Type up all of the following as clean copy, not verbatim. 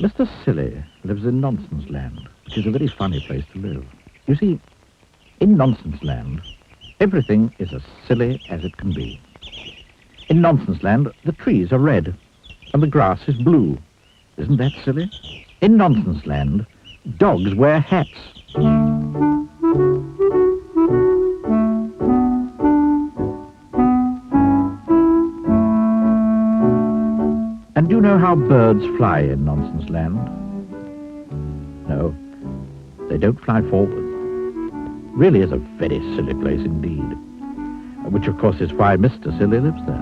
Mr. Silly lives in Nonsense Land, which is a very funny place to live. You see, in Nonsense Land, everything is as silly as it can be. In Nonsense Land, the trees are red, and the grass is blue. Isn't that silly? In Nonsense Land, dogs wear hats. And do you know how birds fly in Nonsense Land? No, they don't fly forward. Really is a very silly place indeed. Which, of course, is why Mr. Silly lives there.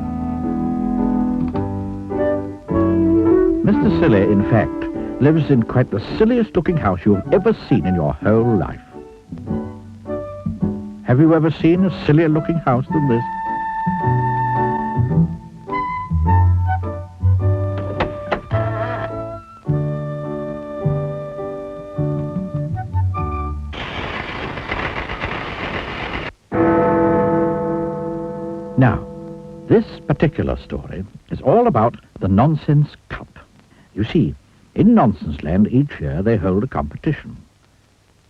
Mr. Silly, in fact, lives in quite the silliest-looking house you've ever seen in your whole life. Have you ever seen a sillier-looking house than this? Now, this particular story is all about the Nonsense Cup. You see, in Nonsense Land each year they hold a competition,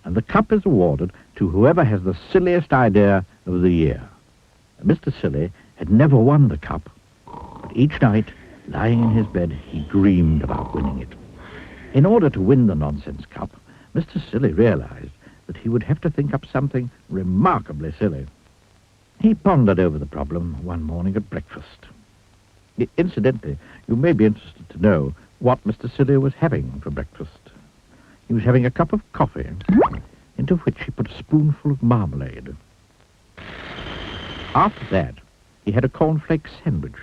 and the cup is awarded to whoever has the silliest idea of the year. Mr. Silly had never won the cup, but each night, lying in his bed, he dreamed about winning it. In order to win the Nonsense Cup, Mr. Silly realized that he would have to think up something remarkably silly. He pondered over the problem one morning at breakfast. Incidentally, you may be interested to know what Mr. Silly was having for breakfast. He was having a cup of coffee, into which he put a spoonful of marmalade. After that, he had a cornflake sandwich.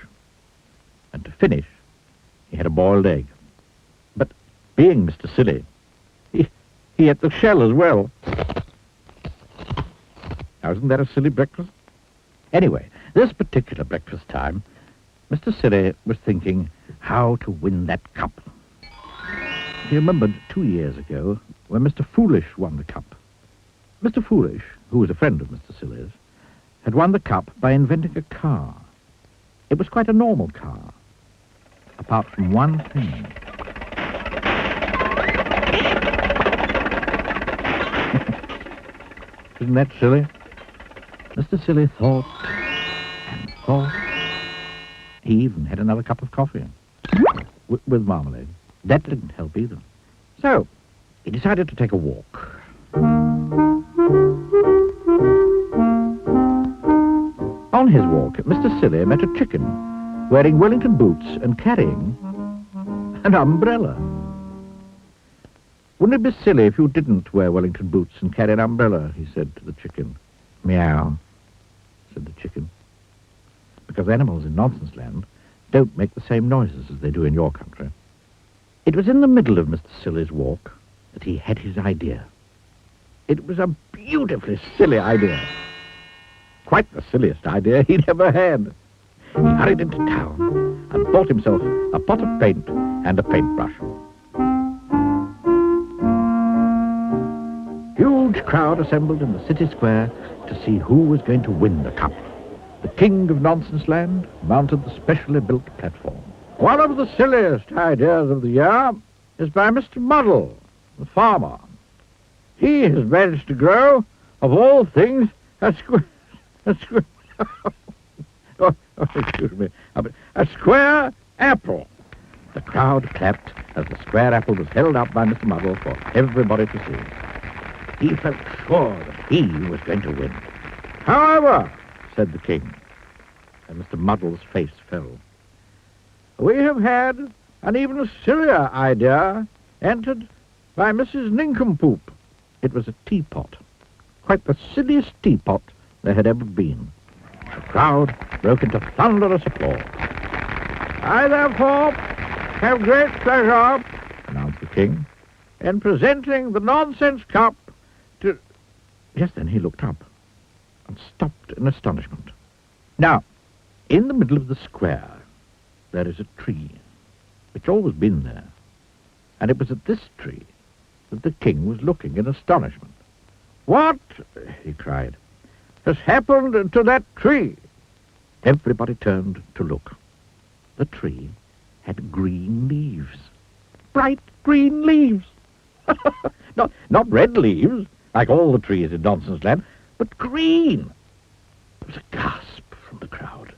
And to finish, he had a boiled egg. But being Mr. Silly, he ate the shell as well. Now, isn't that a silly breakfast? Anyway, this particular breakfast time, Mr. Silly was thinking how to win that cup. He remembered 2 years ago when Mr. Foolish won the cup. Mr. Foolish, who was a friend of Mr. Silly's, had won the cup by inventing a car. It was quite a normal car, apart from one thing. Isn't that silly? Mr. Silly thought and thought. He even had another cup of coffee with marmalade. That didn't help either. So, he decided to take a walk. On his walk, Mr. Silly met a chicken wearing Wellington boots and carrying an umbrella. Wouldn't it be silly if you didn't wear Wellington boots and carry an umbrella, he said to the chicken. Meow, said the chicken. Because animals in Nonsense Land don't make the same noises as they do in your country. It was in the middle of Mr. Silly's walk that he had his idea. It was a beautifully silly idea. Quite the silliest idea he'd ever had. He hurried into town and bought himself a pot of paint and a paintbrush. Huge crowd assembled in the city square to see who was going to win the cup. The king of Nonsense Land mounted the specially built platform. One of the silliest ideas of the year is by Mr. Muddle, the farmer. He has managed to grow, of all things, a square apple. The crowd clapped as the square apple was held up by Mr. Muddle for everybody to see. He felt sure that he was going to win. However, said the king, and Mr. Muddle's face fell, we have had an even sillier idea entered by Mrs. Nincompoop. It was a teapot, quite the silliest teapot there had ever been. The crowd broke into thunderous applause. I therefore have great pleasure, announced the king, in presenting the Nonsense Cup to... Just then he looked up and stopped in astonishment. Now, in the middle of the square, there is a tree, which always been there, and it was at this tree that the king was looking in astonishment. What, he cried, has happened to that tree? Everybody turned to look. The tree had green leaves. bright green leaves. Not red leaves, like all the trees in Nonsense Land, but green. There was a gasp from the crowd.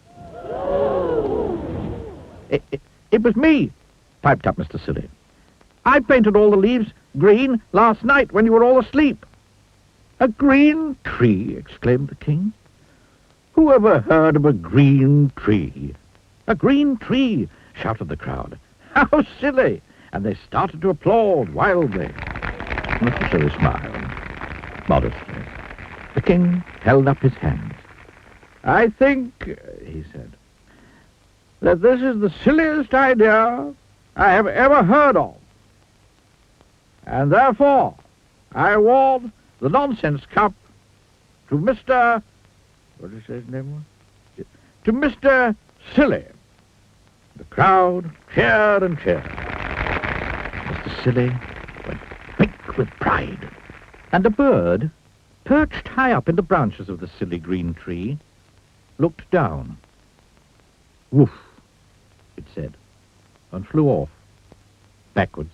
It was me, piped up Mr. Silly. I painted all the leaves green last night when you were all asleep. A green tree, exclaimed the king. Who ever heard of a green tree? A green tree, shouted the crowd. How silly! And they started to applaud wildly. Mr. Silly smiled, modestly. The king held up his hands. I think, he said, that this is the silliest idea I have ever heard of. And therefore, I award the Nonsense Cup to Mr. What did he say his name was? To Mr. Silly. The crowd cheered and cheered. Mr. Silly went big with pride. And a bird, perched high up in the branches of the silly green tree, looked down. Woof, it said, and flew off, backwards.